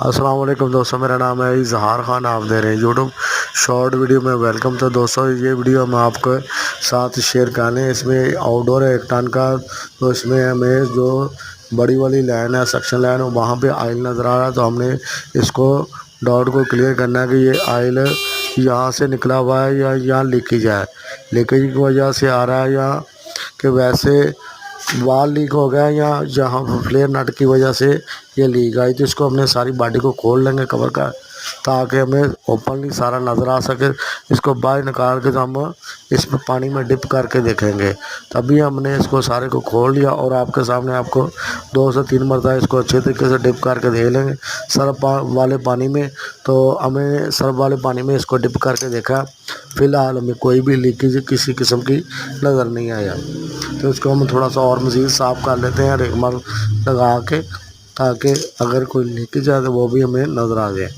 अस्सलाम वालेकुम दोस्तों, मेरा नाम है इजहार खान। आप दे रहे हैं यूट्यूब शॉर्ट वीडियो में वेलकम। तो दोस्तों ये वीडियो हम आपके साथ शेयर करने, इसमें आउटडोर है 1 टन का। तो इसमें हमें जो बड़ी वाली लाइन है, सक्शन लाइन, वहाँ पे आयल नज़र आ रहा है। तो हमने इसको डाउट को क्लियर करना है कि ये आयल यहाँ से निकला हुआ है या यहाँ लीकेज है, लीकेज की वजह से आ रहा है, या कि वैसे वाल लीक हो गया, या जहाँ फ्लेयर नट की वजह से ये लीक आई। तो इसको हमने सारी बॉडी को खोल लेंगे कवर का, ताकि हमें ओपनली सारा नज़र आ सके। इसको बाहर निकाल के हम इसमें पानी में डिप करके देखेंगे। तभी हमने इसको सारे को खोल लिया और आपके सामने आपको 2 से 3 मरतबा इसको अच्छे तरीके से डिप करके देख लेंगे सर्फ वाले पानी में। तो हमें सर्फ वाले पानी में इसको डिप करके देखा, फ़िलहाल हमें कोई भी लीकेज किसी किस्म की नज़र नहीं आया। तो इसको हम थोड़ा सा और मज़ीद साफ़ कर लेते हैं रेगमाल लगा के, ताकि अगर कोई लीकेज आए तो वो भी हमें नज़र आ जाए।